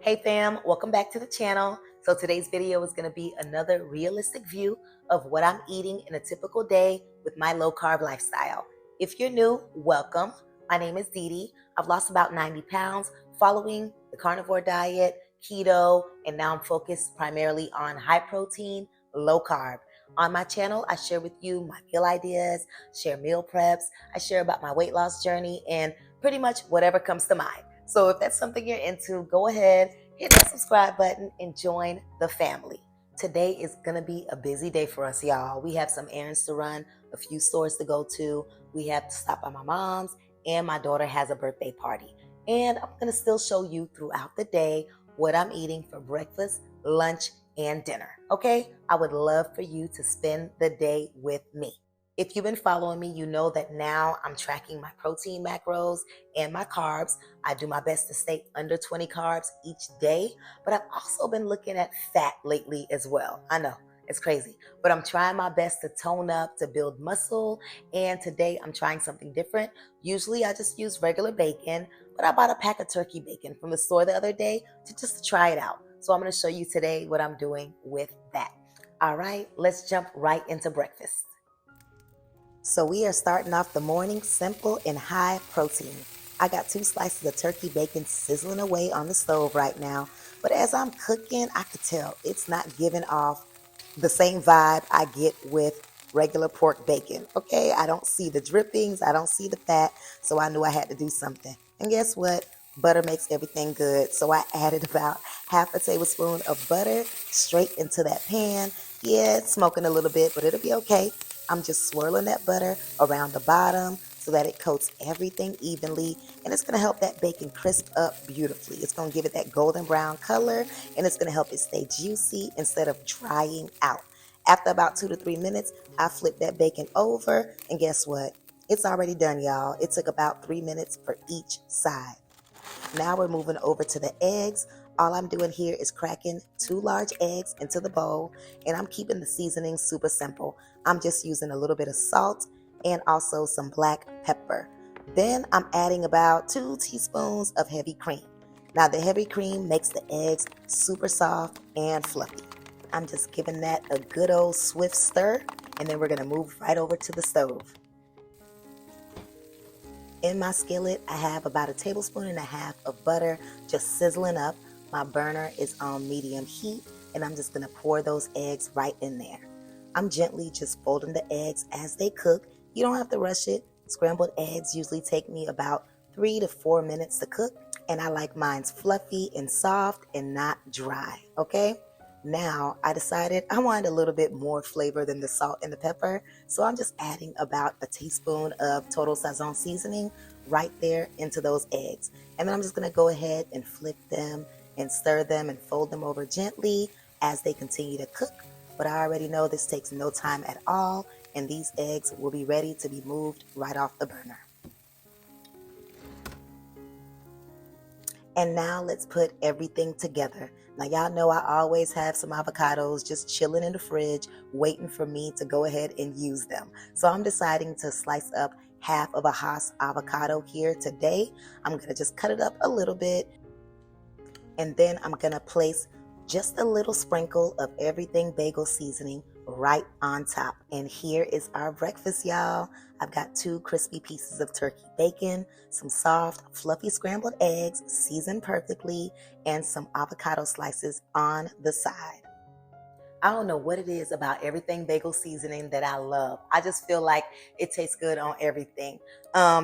Hey fam, welcome back to the channel. So today's video is going to be another realistic view of what I'm eating in a typical day with my low carb lifestyle. If you're new, welcome. My name is DeeDee. I've lost about 90 pounds following the carnivore diet, keto, and now I'm focused primarily on high protein, low carb. On my channel, I share with you my meal ideas, share meal preps, I share about my weight loss journey, and pretty much whatever comes to mind. So if that's something you're into, go ahead, hit that subscribe button and join the family. Today is going to be a busy day for us, y'all. We have some errands to run, a few stores to go to. We have to stop by my mom's, and my daughter has a birthday party. And I'm going to still show you throughout the day what I'm eating for breakfast, lunch, and dinner. Okay? I would love for you to spend the day with me. If you've been following me, you know that now I'm tracking my protein macros and my carbs. I do my best to stay under 20 carbs each day, but I've also been looking at fat lately as well. I know, it's crazy, but I'm trying my best to tone up, to build muscle, and today I'm trying something different. Usually I just use regular bacon, but I bought a pack of turkey bacon from the store the other day just to try it out. So I'm going to show you today what I'm doing with that. All right, let's jump right into breakfast. So we are starting off the morning simple and high protein. I got 2 slices of turkey bacon sizzling away on the stove right now. But as I'm cooking, I could tell it's not giving off the same vibe I get with regular pork bacon. Okay, I don't see the drippings, I don't see the fat, so I knew I had to do something. And guess what? Butter makes everything good. So I added about half a tablespoon of butter straight into that pan. Yeah, it's smoking a little bit, but it'll be okay. I'm just swirling that butter around the bottom so that it coats everything evenly, and it's going to help that bacon crisp up beautifully. It's going to give it that golden brown color, and it's going to help it stay juicy instead of drying out. After about 2 to 3 minutes, I flip that bacon over, and guess what? It's already done, y'all. It took about 3 minutes for each side. Now we're moving over to the eggs. All I'm doing here is cracking 2 large eggs into the bowl, and I'm keeping the seasoning super simple. I'm just using a little bit of salt and also some black pepper. Then I'm adding about 2 teaspoons of heavy cream. Now the heavy cream makes the eggs super soft and fluffy. I'm just giving that a good old swift stir, and then we're going to move right over to the stove. In my skillet, I have about 1.5 tablespoons of butter just sizzling up. My burner is on medium heat, and I'm just going to pour those eggs right in there. I'm gently just folding the eggs as they cook. You don't have to rush it. Scrambled eggs usually take me about 3 to 4 minutes to cook, and I like mine fluffy and soft and not dry, okay? Now, I decided I wanted a little bit more flavor than the salt and the pepper, so I'm just adding about 1 teaspoon of Total Sazon seasoning right there into those eggs. And then I'm just going to go ahead and flip them and stir them and fold them over gently as they continue to cook. But I already know this takes no time at all, and these eggs will be ready to be moved right off the burner. And now let's put everything together. Now y'all know I always have some avocados just chilling in the fridge waiting for me to go ahead and use them. So I'm deciding to slice up half of a Hass avocado here today. I'm going to just cut it up a little bit, and then I'm going to place just a little sprinkle of everything bagel seasoning right on top. And here is our breakfast, y'all. I've got 2 crispy pieces of turkey bacon, some soft, fluffy scrambled eggs seasoned perfectly, and some avocado slices on the side. I don't know what it is about everything bagel seasoning that I love. I just feel like it tastes good on everything.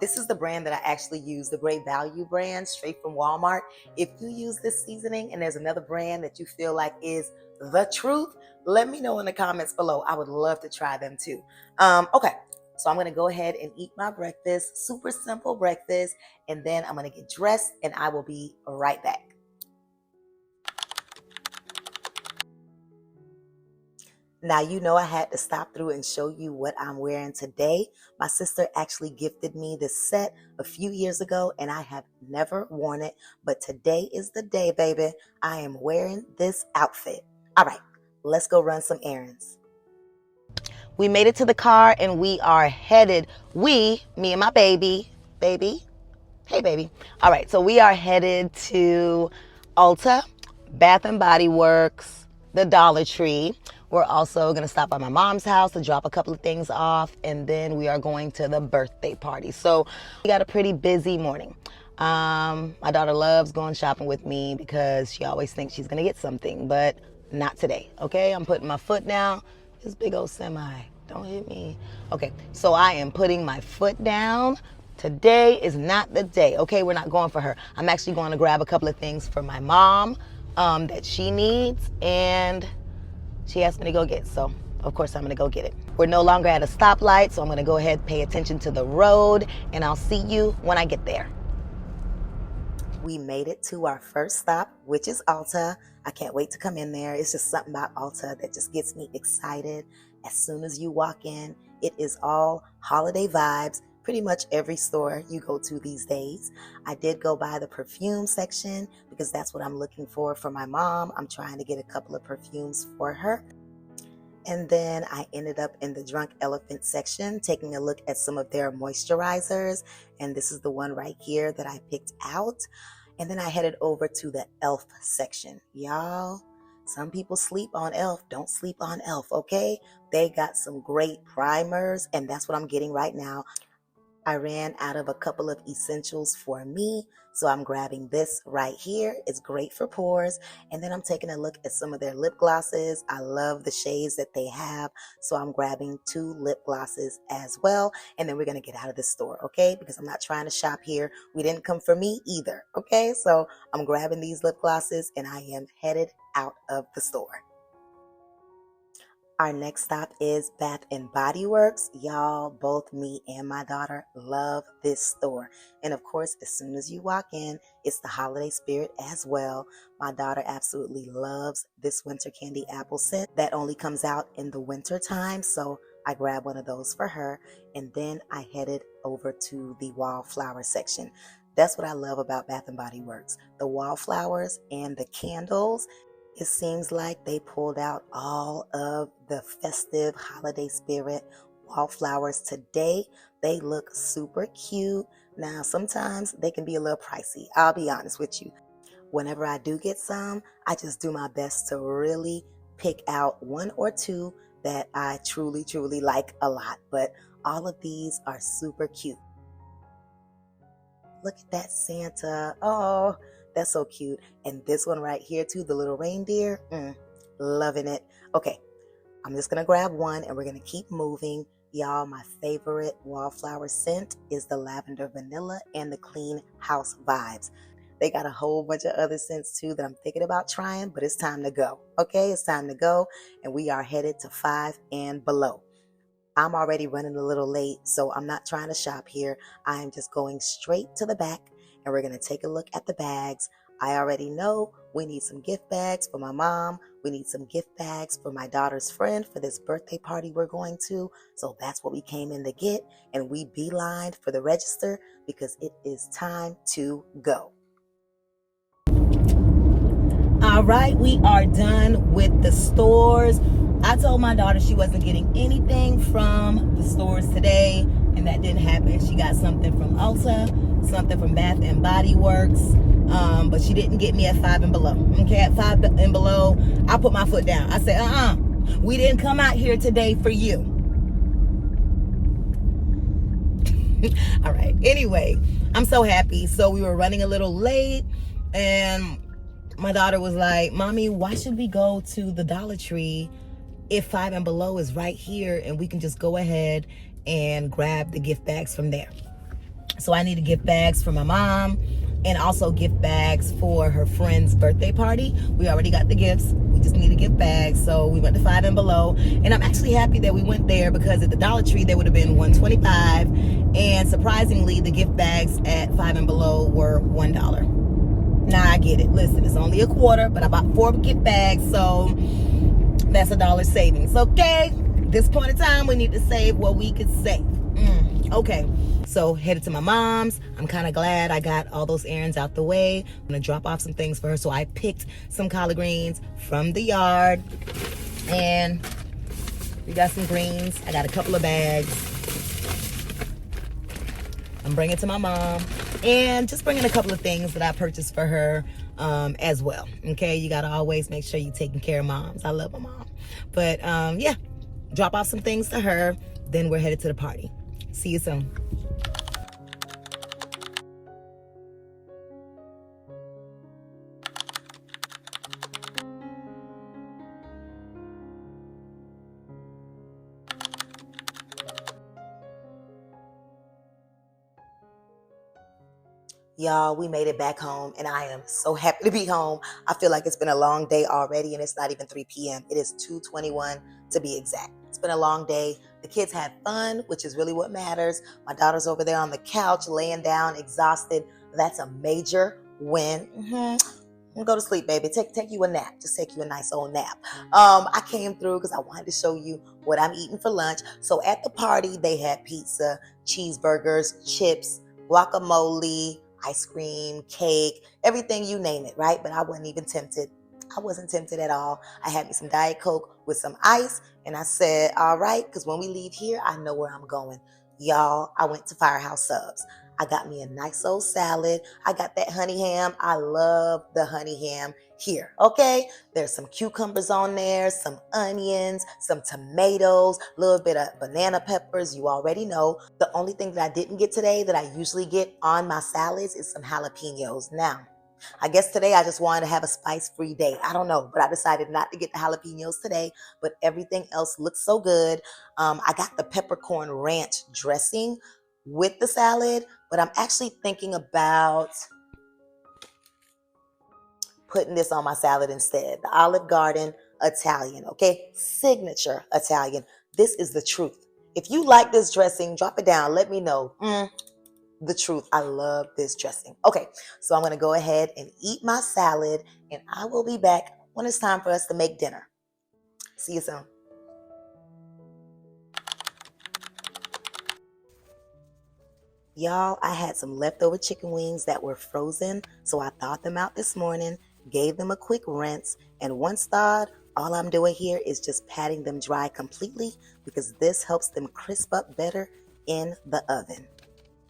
This is the brand that I actually use, the Great Value brand, straight from Walmart. If you use this seasoning and there's another brand that you feel like is the truth, let me know in the comments below. I would love to try them too. Okay, So I'm going to go ahead and eat my breakfast, super simple breakfast, and then I'm going to get dressed and I will be right back. Now, you know I had to stop through and show you what I'm wearing today. My sister actually gifted me this set a few years ago, and I have never worn it. But today is the day, baby. I am wearing this outfit. All right, let's go run some errands. We made it to the car, and we are headed, me and my baby. Hey, baby. All right, so we are headed to Ulta, Bath and Body Works, the Dollar Tree. We're also going to stop by my mom's house to drop a couple of things off, and then we are going to the birthday party. So we got a pretty busy morning. My daughter loves going shopping with me because she always thinks she's going to get something, but not today, okay? I'm putting my foot down. This big old semi, don't hit me. Okay, so I am putting my foot down. Today is not the day, okay? We're not going for her. I'm actually going to grab a couple of things for my mom that she needs, and she asked me to go get, so of course I'm gonna go get it. We're no longer at a stoplight, so I'm gonna go ahead and pay attention to the road, and I'll see you when I get there. We made it to our first stop, which is Ulta. I can't wait to come in there. It's just something about Ulta that just gets me excited. As soon as you walk in, it is all holiday vibes. Pretty much every store you go to these days. I did go by the perfume section because that's what I'm looking for my mom. I'm trying to get a couple of perfumes for her. And then I ended up in the Drunk Elephant section, taking a look at some of their moisturizers. And this is the one right here that I picked out. And then I headed over to the e.l.f. section. Y'all, some people sleep on e.l.f. Don't sleep on e.l.f., okay? They got some great primers, and that's what I'm getting right now. I ran out of a couple of essentials for me, so I'm grabbing this right here. It's great for pores. And then I'm taking a look at some of their lip glosses. I love the shades that they have, so I'm grabbing 2 lip glosses as well. And then we're going to get out of this store, okay? Because I'm not trying to shop here. We didn't come for me either, okay? So I'm grabbing these lip glosses, and I am headed out of the store. Our next stop is Bath and Body Works. Y'all, both me and my daughter love this store. And of course, as soon as you walk in, it's the holiday spirit as well. My daughter absolutely loves this winter candy apple scent that only comes out in the winter time. So I grabbed one of those for her. And then I headed over to the wallflower section. That's what I love about Bath and Body Works. The wallflowers and the candles. It seems like they pulled out all of the festive holiday spirit wallflowers today. They look super cute. Now, sometimes they can be a little pricey. I'll be honest with you. Whenever I do get some, I just do my best to really pick out 1 or 2 that I truly, truly like a lot. But all of these are super cute. Look at that Santa. Oh, that's so cute. And this one right here too, the little reindeer. Loving it. Okay, I'm just going to grab one and we're going to keep moving. Y'all, my favorite wallflower scent is the lavender vanilla and the clean house vibes. They got a whole bunch of other scents too that I'm thinking about trying, but it's time to go. Okay, it's time to go. And we are headed to 5 and below. I'm already running a little late, so I'm not trying to shop here. I am just going straight to the back, and we're going to take a look at the bags. I already know we need some gift bags for my mom. We need some gift bags for my daughter's friend for this birthday party we're going to. So that's what we came in to get, and we beelined for the register because it is time to go. All right, we are done with the stores. I told my daughter she wasn't getting anything from the stores today, and that didn't happen. She got something from Ulta, something from Bath and Body Works, but she didn't get me at 5 and below. Okay, at 5 and below, I put my foot down. I said, we didn't come out here today for you. All right, anyway, I'm so happy. So we were running a little late, and my daughter was like, Mommy, why should we go to the Dollar Tree if 5 and below is right here and we can just go ahead and grab the gift bags from there? So I needed gift bags for my mom and also gift bags for her friend's birthday party. We already got the gifts. We just need a gift bag. So we went to Five and Below. And I'm actually happy that we went there because at the Dollar Tree, they would have been $1.25. And surprisingly, the gift bags at Five and Below were $1. Now, I get it. Listen, it's only a quarter, but I bought 4 gift bags. So that's $1 savings. Okay? At this point in time, we need to save what we could save. Okay, so headed to my mom's. I'm kind of glad I got all those errands out the way. I'm gonna drop off some things for her. So I picked some collard greens from the yard, and we got some greens. I got a couple of bags. I'm bringing it to my mom, and just bringing a couple of things that I purchased for her as well. Okay, you gotta always make sure you're taking care of moms. I love my mom, but yeah, drop off some things to her. Then we're headed to the party. See you soon. Y'all, we made it back home, and I am so happy to be home. I feel like it's been a long day already, and it's not even 3 p.m. It is 2:21 to be exact. It's been a long day. The kids had fun, which is really what matters. My daughter's over there on the couch, laying down, exhausted. That's a major win. Go to sleep, baby. Take you a nap. Just take you a nice old nap. I came through because I wanted to show you what I'm eating for lunch. So at the party, they had pizza, cheeseburgers, chips, guacamole, ice cream, cake, everything, you name it, right? But I wasn't even tempted. I wasn't tempted at all. I had me some Diet Coke with some ice, and I said, all right, because when we leave here, I know where I'm going. Y'all, I went to Firehouse Subs. I got me a nice old salad. I got that honey ham. I love the honey ham here, okay? There's some cucumbers on there, some onions, some tomatoes, a little bit of banana peppers. You already know. The only thing that I didn't get today that I usually get on my salads is some jalapenos. Now, I guess today I just wanted to have a spice-free day. I don't know, but I decided not to get the jalapenos today, but everything else looks so good. I got the peppercorn ranch dressing with the salad, but I'm actually thinking about putting this on my salad instead. The Olive Garden Italian, okay? Signature Italian. This is the truth. If you like this dressing, drop it down. Let me know. The truth. I love this dressing. Okay, so I'm going to go ahead and eat my salad, and I will be back when it's time for us to make dinner. See you soon. Y'all, I had some leftover chicken wings that were frozen, so I thawed them out this morning, gave them a quick rinse, and once thawed, all I'm doing here is just patting them dry completely because this helps them crisp up better in the oven.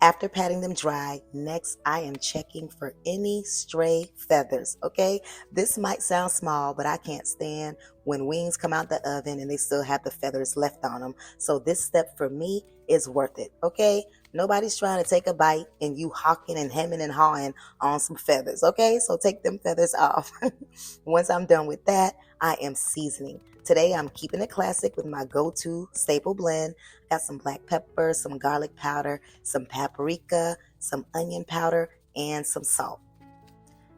After patting them dry, next I am checking for any stray feathers, okay? This might sound small, but I can't stand when wings come out the oven and they still have the feathers left on them. So this step for me is worth it, okay? Nobody's trying to take a bite and you hawking and hemming and hawing on some feathers, okay? So take them feathers off. Once I'm done with that, I am seasoning. Today, I'm keeping it classic with my go-to staple blend. Got some black pepper, some garlic powder, some paprika, some onion powder, and some salt.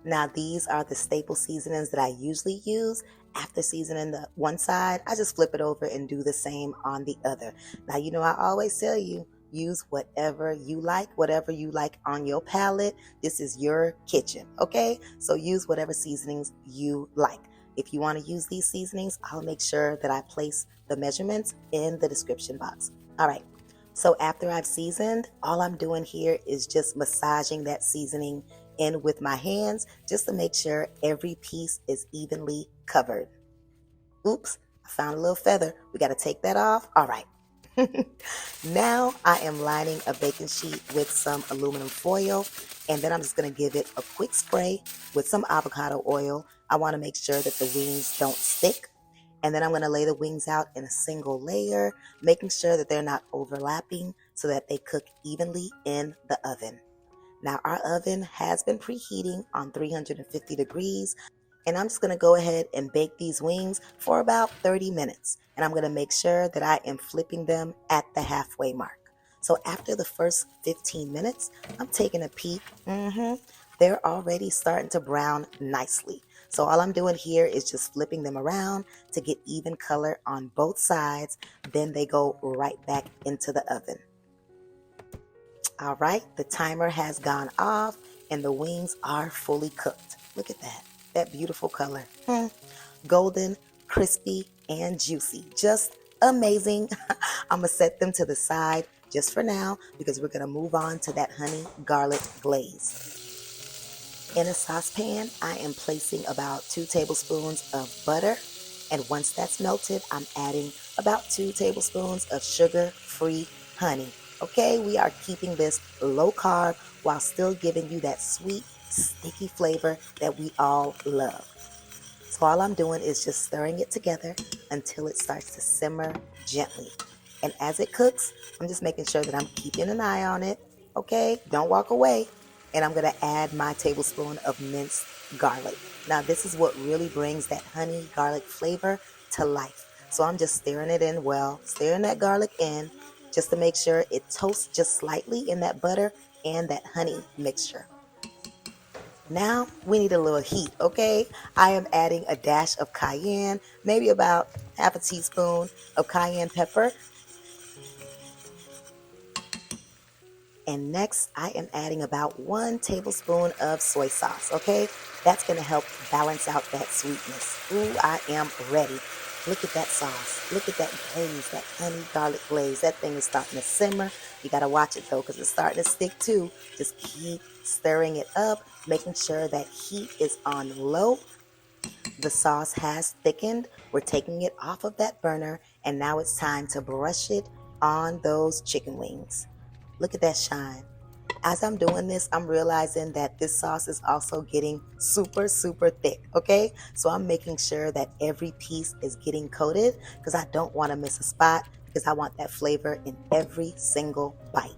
Now, these are the staple seasonings that I usually use. After seasoning the one side, I just flip it over and do the same on the other. Now, you know I always tell you, use whatever you like on your palate. This is your kitchen, okay? So use whatever seasonings you like. If you want to use these seasonings, I'll make sure that I place the measurements in the description box. All right, so after I've seasoned, all I'm doing here is just massaging that seasoning in with my hands just to make sure every piece is evenly covered. Oops, I found a little feather. We got to take that off. All right. Now I am lining a baking sheet with some aluminum foil, and then I'm just going to give it a quick spray with some avocado oil. I want to make sure that the wings don't stick. And then I'm going to lay the wings out in a single layer, making sure that they're not overlapping so that they cook evenly in the oven. Now our oven has been preheating on 350 degrees. And I'm just going to go ahead and bake these wings for about 30 minutes. And I'm going to make sure that I am flipping them at the halfway mark. So after the first 15 minutes, I'm taking a peek. They're already starting to brown nicely. So all I'm doing here is just flipping them around to get even color on both sides. Then they go right back into the oven. All right, the timer has gone off and the wings are fully cooked. Look at that beautiful color. Golden, crispy, and juicy. Just amazing. I'm gonna set them to the side just for now because we're gonna move on to that honey garlic glaze. In a saucepan, I am placing about 2 tablespoons of butter, and once that's melted, I'm adding about 2 tablespoons of sugar-free honey. Okay, we are keeping this low carb while still giving you that sweet, sticky flavor that we all love. So all I'm doing is just stirring it together until it starts to simmer gently. And as it cooks, I'm just making sure that I'm keeping an eye on it. Okay, don't walk away. And I'm gonna add my tablespoon of minced garlic. Now this is what really brings that honey garlic flavor to life. So I'm just stirring it in well, stirring that garlic in just to make sure it toasts just slightly in that butter and that honey mixture. Now we need a little heat, okay? I am adding a dash of cayenne, maybe about half a teaspoon of cayenne pepper. And next, I am adding about 1 tablespoon of soy sauce, okay? That's gonna help balance out that sweetness. Ooh, I am ready. Look at that sauce. Look at that glaze, that honey garlic glaze. That thing is starting to simmer. You gotta watch it though, because it's starting to stick too. Just keep stirring it up, making sure that heat is on low. The sauce has thickened. We're taking it off of that burner, and now it's time to brush it on those chicken wings. Look at that shine. As I'm doing this, I'm realizing that this sauce is also getting super, super thick, okay? So I'm making sure that every piece is getting coated because I don't want to miss a spot because I want that flavor in every single bite.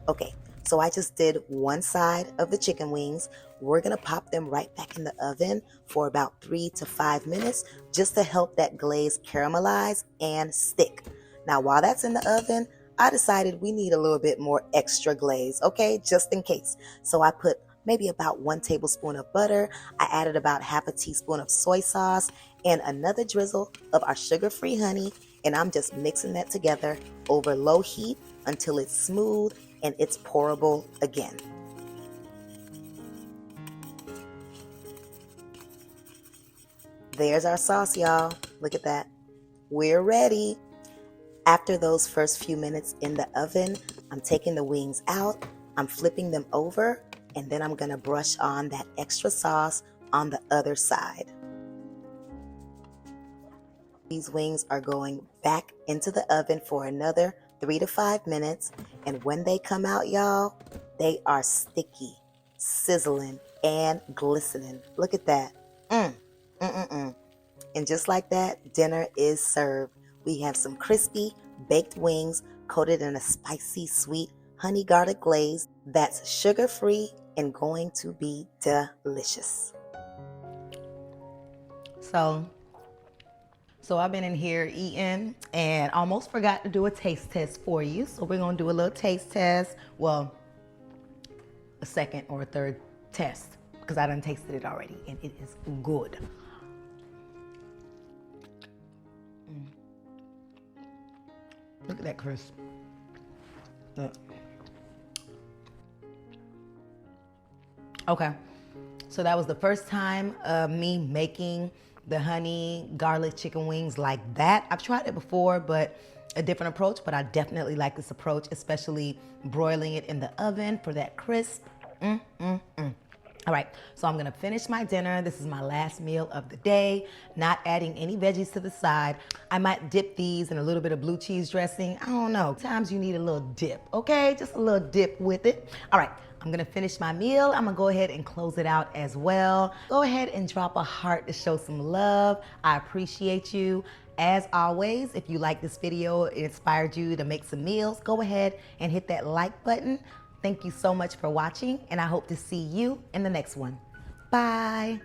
Okay, so I just did one side of the chicken wings. We're gonna pop them right back in the oven for about 3 to 5 minutes just to help that glaze caramelize and stick. Now, while that's in the oven, I decided we need a little bit more extra glaze, okay, just in case. So I put maybe about 1 tablespoon of butter. I added about half a teaspoon of soy sauce and another drizzle of our sugar-free honey. And I'm just mixing that together over low heat until it's smooth and it's pourable again. There's our sauce, y'all. Look at that. We're ready. After those first few minutes in the oven, I'm taking the wings out, I'm flipping them over, and then I'm gonna brush on that extra sauce on the other side. These wings are going back into the oven for another 3 to 5 minutes, and when they come out, y'all, they are sticky, sizzling, and glistening. Look at that. And just like that, dinner is served. We have some crispy baked wings coated in a spicy, sweet honey garlic glaze that's sugar-free and going to be delicious. So I've been in here eating and almost forgot to do a taste test for you. So we're gonna do a little taste test. Well, a second or a third test because I done tasted it already and it is good. Look at that crisp. Look. Okay, so that was the first time of me making the honey garlic chicken wings like that. I've tried it before, but a different approach, but I definitely like this approach, especially broiling it in the oven for that crisp. All right, so I'm gonna finish my dinner. This is my last meal of the day, not adding any veggies to the side. I might dip these in a little bit of blue cheese dressing. I don't know, sometimes you need a little dip, okay? Just a little dip with it. All right, I'm gonna finish my meal. I'm gonna go ahead and close it out as well. Go ahead and drop a heart to show some love. I appreciate you. As always, if you like this video, it inspired you to make some meals, go ahead and hit that like button. Thank you so much for watching, and I hope to see you in the next one. Bye.